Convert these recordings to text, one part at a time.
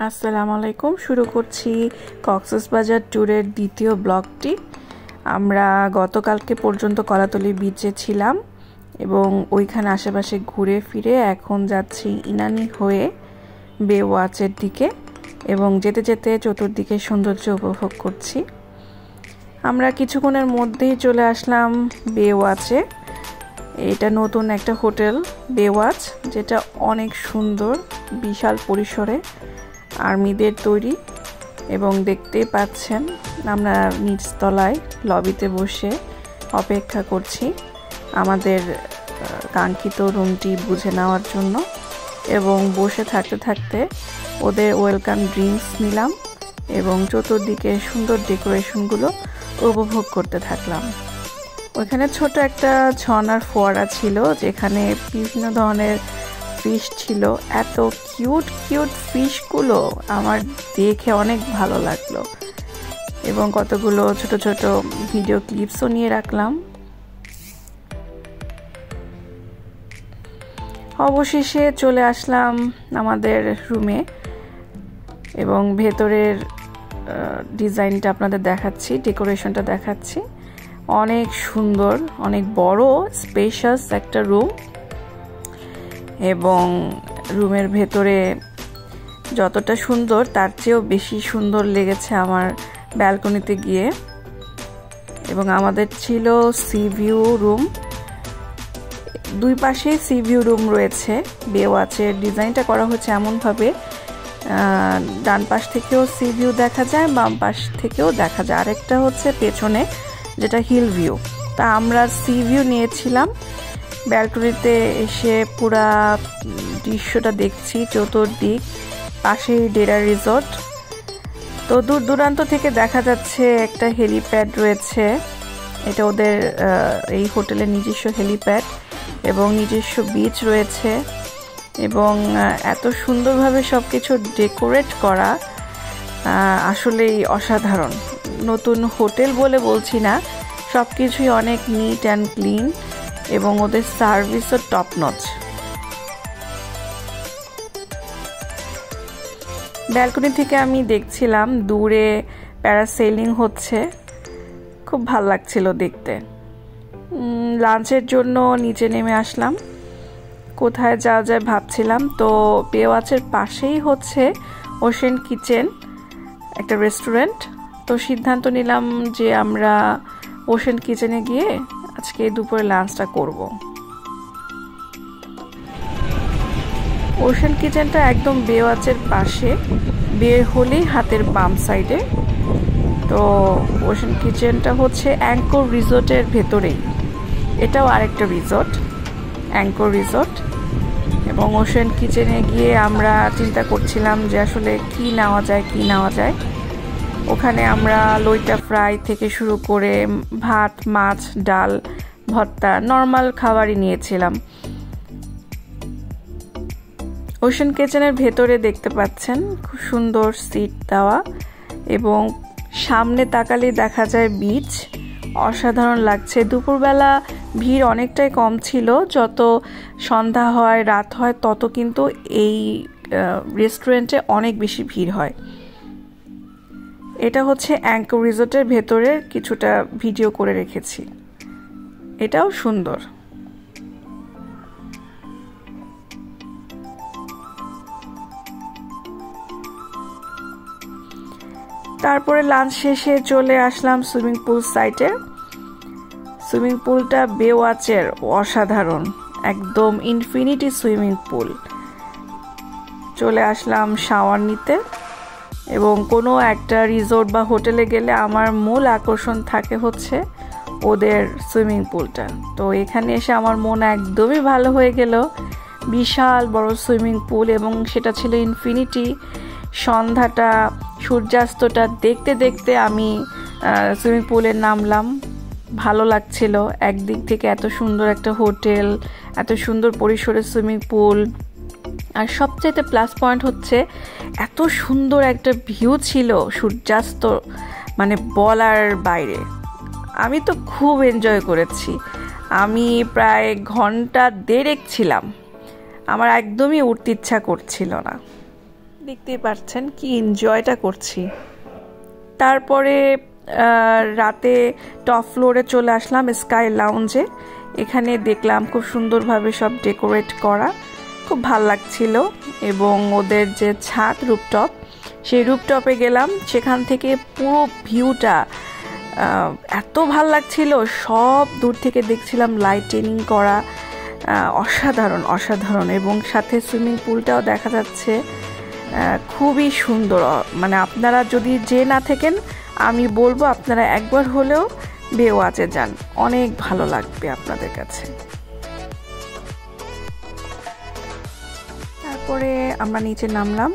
আসসালামু আলাইকুম। শুরু করছি কক্সবাজার ট্যুরের দ্বিতীয় ব্লগটি। আমরা গতকালকে পর্যন্ত কলাতলি বিচে ছিলাম এবং ওইখানে আশেপাশে ঘুরে ফিরে এখন যাচ্ছি ইনানি হয়ে বে ওয়াচের দিকে এবং যেতে যেতে চতুর্দিকে সৌন্দর্য উপভোগ করছি। আমরা কিছুক্ষণের মধ্যেই চলে আসলাম বে ওয়াচে। এটা নতুন একটা হোটেল বে ওয়াচ, যেটা অনেক সুন্দর, বিশাল পরিসরে আর্মিদের তৈরি এবং দেখতেই পাচ্ছেন আমরা নিচতলায় লবিতে বসে অপেক্ষা করছি আমাদের কাঙ্ক্ষিত রুমটি বুঝে নেওয়ার জন্য এবং বসে থাকতে থাকতে ওদের ওয়েলকাম ড্রিঙ্কস নিলাম এবং চতুর্দিকে সুন্দর ডেকোরেশনগুলো উপভোগ করতে থাকলাম। ওইখানে ছোট একটা ঝর্ণার ফোয়ারা ছিল যেখানে বিভিন্ন ধরনের ফিশ ছিল। এত কিউট কিউট ফিশগুলো আমার দেখে অনেক ভালো লাগলো এবং কতগুলো ছোট ছোট ভিডিও ক্লিপসও নিয়ে রাখলাম। অবশেষে চলে আসলাম আমাদের রুমে এবং ভেতরের ডিজাইনটা আপনাদের দেখাচ্ছি, ডেকোরেশনটা দেখাচ্ছি। অনেক সুন্দর, অনেক বড় স্পেশাস একটা রুম এবং রুমের ভেতরে যতটা সুন্দর তার চেয়েও বেশি সুন্দর লেগেছে আমার ব্যালকনিতে গিয়ে। এবং আমাদের ছিল সি ভিউ রুম, দুই পাশেই সি ভিউ রুম রয়েছে। বে ওয়াচের ডিজাইনটা করা হচ্ছে এমনভাবে ডান পাশ থেকেও সি ভিউ দেখা যায়, বাম পাশ থেকেও দেখা যায়। আরেকটা হচ্ছে পেছনে যেটা হিল ভিউ। তা আমরা সি ভিউ নিয়েছিলাম। ব্যালকনিতে এসে পুরা দৃশ্যটা দেখছি, চতুর্দিক পাশেই ডেরা রিসোর্ট। তো দূর দূরান্ত থেকে দেখা যাচ্ছে একটা হেলিপ্যাড রয়েছে। এটা ওদের এই হোটেলের নিজস্ব হেলিপ্যাড এবং নিজস্ব বিচ রয়েছে এবং এত সুন্দরভাবে সব কিছু ডেকোরেট করা আসলেই অসাধারণ। নতুন হোটেল বলে বলছি না, সব কিছুই অনেক নিট অ্যান্ড ক্লিন এবং ওদের সার্ভিসও টপ নচ। ব্যালকনি থেকে আমি দেখছিলাম দূরে প্যারাসেলিং হচ্ছে, খুব ভাল লাগছিল দেখতে। লাঞ্চের জন্য নিচে নেমে আসলাম, কোথায় যাওয়া যায় ভাবছিলাম। তো বে ওয়াচের পাশেই হচ্ছে ওশেন কিচেন, একটা রেস্টুরেন্ট। তো সিদ্ধান্ত নিলাম যে আমরা ওশেন কিচেনে গিয়ে আজকে দুপুরে লাঞ্চটা করব। ওশেন কিচেনটা একদম বে ওয়াচের পাশে, বের হলেই হাতের বাম সাইডে। তো ওশেন কিচেনটা হচ্ছে অ্যাঙ্কর রিসোর্টের ভেতরেই। এটাও আরেকটা রিসোর্ট, অ্যাঙ্কর রিসোর্ট। এবং ওশেন কিচেনে গিয়ে আমরা চিন্তা করছিলাম যে আসলে কি নেওয়া যায়। ওখানে আমরা লইটা ফ্রাই থেকে শুরু করে ভাত, মাছ, ডাল, ভর্তা, নর্মাল খাবারই নিয়েছিলাম। ওশেন কিচেনের ভেতরে দেখতে পাচ্ছেন খুব সুন্দর সিট দেওয়া এবং সামনে তাকালেই দেখা যায় বিচ। অসাধারণ লাগছে। দুপুরবেলা ভিড় অনেকটাই কম ছিল, যত সন্ধ্যা হয় রাত হয় তত কিন্তু এই রেস্টুরেন্টে অনেক বেশি ভিড় হয়। এটা হচ্ছে অ্যাঙ্কর রিসোর্টের ভেতরের কিছুটা ভিডিও করে রেখেছি, এটাও সুন্দর। তারপরে লাঞ্চ শেষে চলে আসলাম সুইমিং পুল সাইটে। সুইমিং পুলটা বে ওয়াচের অসাধারণ, একদম ইনফিনিটি সুইমিং পুল। চলে আসলাম শাওয়ার নিতে এবং কোনো একটা রিসোর্ট বা হোটেলে গেলে আমার মূল আকর্ষণ থাকে হচ্ছে ওদের সুইমিং পুলটা। তো এখানে এসে আমার মন একদমই ভালো হয়ে গেল। বিশাল বড় সুইমিং পুল এবং সেটা ছিল ইনফিনিটি। সন্ধ্যাটা, সূর্যাস্তটা দেখতে দেখতে আমি সুইমিং পুলে নামলাম। ভালো লাগছিল। একদিক থেকে এত সুন্দর একটা হোটেল, এত সুন্দর পরিসরের সুইমিং পুল, আর সবচেয়ে প্লাস পয়েন্ট হচ্ছে এত সুন্দর একটা ভিউ ছিল সূর্যাস্ত, মানে বলার বাইরে। আমি তো খুব এনজয় করেছি। আমি প্রায় ঘন্টা দেড়েক ছিলাম, আমার একদমই উঠতে ইচ্ছা করছিল না। দেখতেই পাচ্ছেন কি এনজয়টা করছি। তারপরে রাতে টপ ফ্লোরে চলে আসলাম স্কাই লাউঞ্জে। এখানে দেখলাম খুব সুন্দরভাবে সব ডেকোরেট করা, খুব ভাল লাগছিল। এবং ওদের যে ছাদ রুফটপ, সেই রুফটপে গেলাম, সেখান থেকে পুরো ভিউটা এত ভাল লাগছিল। সব দূর থেকে দেখছিলাম লাইটিনিং করা, অসাধারণ অসাধারণ। এবং সাথে সুইমিং পুলটাও দেখা যাচ্ছে, খুবই সুন্দর। মানে আপনারা যদি যে না থাকেন, আমি বলবো আপনারা একবার হলেও বেওয়াচে যান, অনেক ভালো লাগবে আপনাদের কাছে। তারপরে আমরা নিচে নামলাম,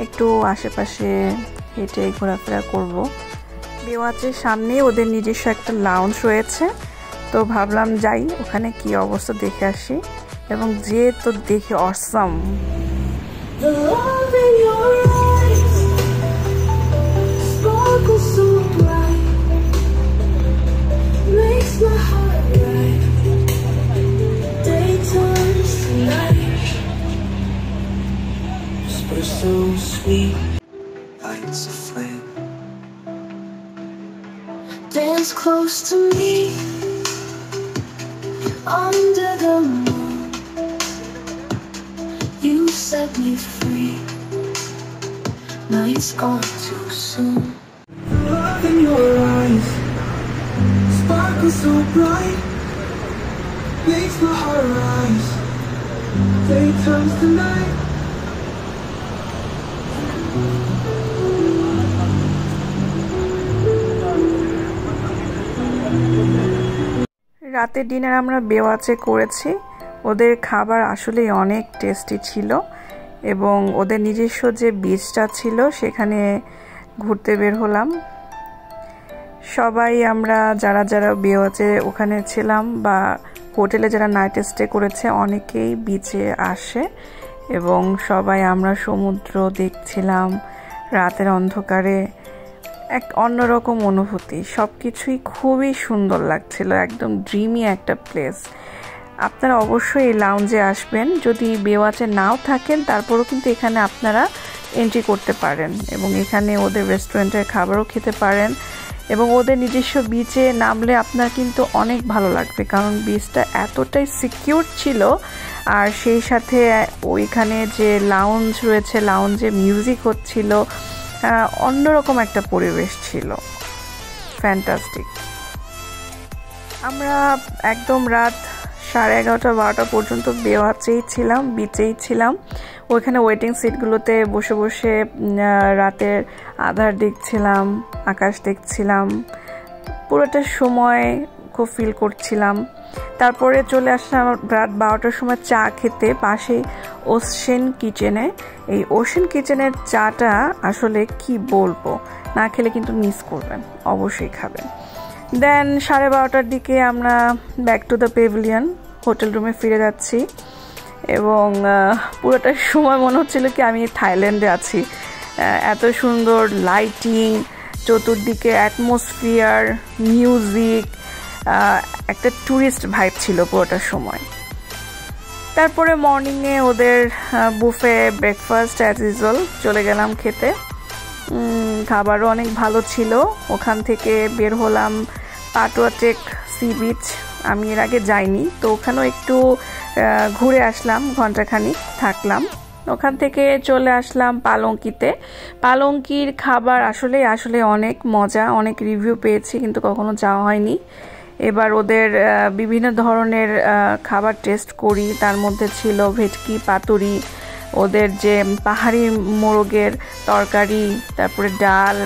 একটু আশেপাশে হেঁটে ঘোরাফেরা করব। বেওয়াচের সামনে ওদের নিজস্ব একটা লাউঞ্জ রয়েছে, তো ভাবলাম যাই ওখানে কি অবস্থা দেখে আসি। এবং যে তো দেখে awesome. So sweet, lights a flame. Dance close to me under the moon. You set me free. Night's gone too soon. The love in your eyes sparkles so bright, makes my heart rise. Day turns to night. রাতের dinner আমরা বেওয়াচে করেছি। ওদের খাবার আসলেই অনেক tasty ছিল। এবং ওদের নিজস্ব যে বিচটা ছিল সেখানে ঘুরতে বের হলাম। সবাই আমরা যারা যারা বেওয়াচে ওখানে ছিলাম বা হোটেলে যারা নাইট স্টে করেছে, অনেকেই বিচে আসে। এবং সবাই আমরা সমুদ্র দেখছিলাম রাতের অন্ধকারে, এক অন্যরকম অনুভূতি। সব কিছুই খুবই সুন্দর লাগছিল, একদম ড্রিমি একটা প্লেস। আপনারা অবশ্যই এই লাউঞ্জে আসবেন। যদি বেওয়াচে নাও থাকেন, তারপরও কিন্তু এখানে আপনারা এন্ট্রি করতে পারেন এবং এখানে ওদের রেস্টুরেন্টের খাবারও খেতে পারেন। এবং ওদের নিজস্ব বিচে নামলে আপনার কিন্তু অনেক ভালো লাগবে, কারণ বিচটা এতটাই সিকিউর ছিল। আর সেই সাথে ওইখানে যে লাউঞ্জ রয়েছে, লাউঞ্জে মিউজিক হচ্ছিল, অন্যরকম একটা পরিবেশ ছিল, ফ্যান্টাস্টিক। আমরা একদম রাত 11:30-12টা পর্যন্ত বেওয়াচেই ছিলাম, বিচেই ছিলাম। ওইখানে ওয়েটিং সিটগুলোতে বসে বসে রাতের আধার দেখছিলাম, আকাশ দেখছিলাম, পুরোটা সময় খুব ফিল করছিলাম। তারপরে চলে আসলাম রাত 12টার সময় চা খেতে পাশেই ওশেন কিচেনে। এই ওশেন কিচেনের চাটা আসলে কি বলবো, না খেলে কিন্তু মিস করবেন, অবশ্যই খাবেন। দেন 12:30টার দিকে আমরা back to the Pavilion hotel রুমে ফিরে যাচ্ছি। এবং পুরোটা সময় মনে হচ্ছিল কি আমি থাইল্যান্ডে আছি। এত সুন্দর লাইটিং, চতুর্দিকে অ্যাটমসফিয়ার, মিউজিক, একটা ট্যুরিস্ট ভাইব ছিল পুরোটা সময়। তারপরে মর্নিংয়ে ওদের বুফে ব্রেকফাস্ট অ্যাজ ইউজুয়াল চলে গেলাম খেতে। খাবারও অনেক ভালো ছিল। ওখান থেকে বের হলাম পাটুয়াটেক সি বিচ। আমি এর আগে যাইনি, তো ওখানেও একটু ঘুরে আসলাম, ঘন্টাখানিক থাকলাম। ওখান থেকে চলে আসলাম পালঙ্কিতে। পালঙ্কির খাবার আসলে অনেক মজা, অনেক রিভিউ পেয়েছি, কিন্তু কখনো যাওয়া হয়নি। এবার ওদের বিভিন্ন ধরনের খাবার টেস্ট করি। তার মধ্যে ছিল ভেটকি পাতুরি, ওদের যে পাহাড়ি মোরগের তরকারি, তারপরে ডাল,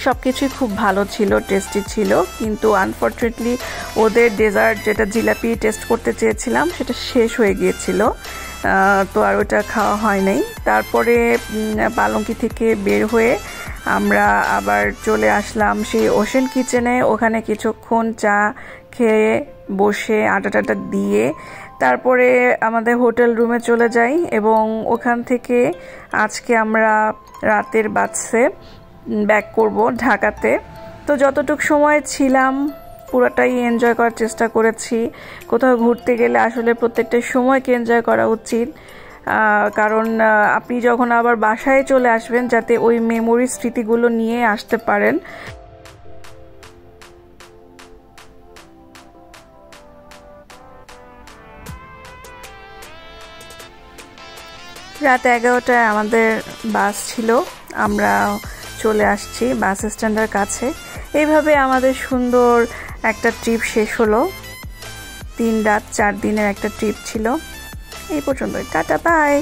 সব কিছুই খুব ভালো ছিল, টেস্টি ছিল। কিন্তু আনফর্চুনেটলি ওদের ডেজার্ট যেটা জিলাপি টেস্ট করতে চেয়েছিলাম সেটা শেষ হয়ে গিয়েছিল, তো আর ওটা খাওয়া হয় নাই। তারপরে পালঙ্কি থেকে বের হয়ে আমরা আবার চলে আসলাম সেই ওশেন কিচেনে। ওখানে কিছুক্ষণ চা খেয়ে বসে আড্ডা দিয়ে তারপরে আমাদের হোটেল রুমে চলে যাই। এবং ওখান থেকে আজকে আমরা রাতের বাসে ব্যাক করব ঢাকাতে। তো যতটুক সময় ছিলাম পুরোটাই এনজয় করার চেষ্টা করেছি। কোথাও ঘুরতে গেলে আসলে প্রত্যেকটা সময়কে এনজয় করা উচিত। কারণ আপনি যখন আবার বাসায় চলে আসবেন যাতে ওই মেমোরি স্মৃতিগুলো নিয়ে আসতে পারেন। রাত 11টায় আমাদের বাস ছিল, আমরা চলে আসছি বাস স্ট্যান্ডের কাছে। এইভাবে আমাদের সুন্দর একটা ট্রিপ শেষ হলো। 3 রাত 4 দিনের একটা ট্রিপ ছিল। এই পর্যন্তই, টাটা বাই।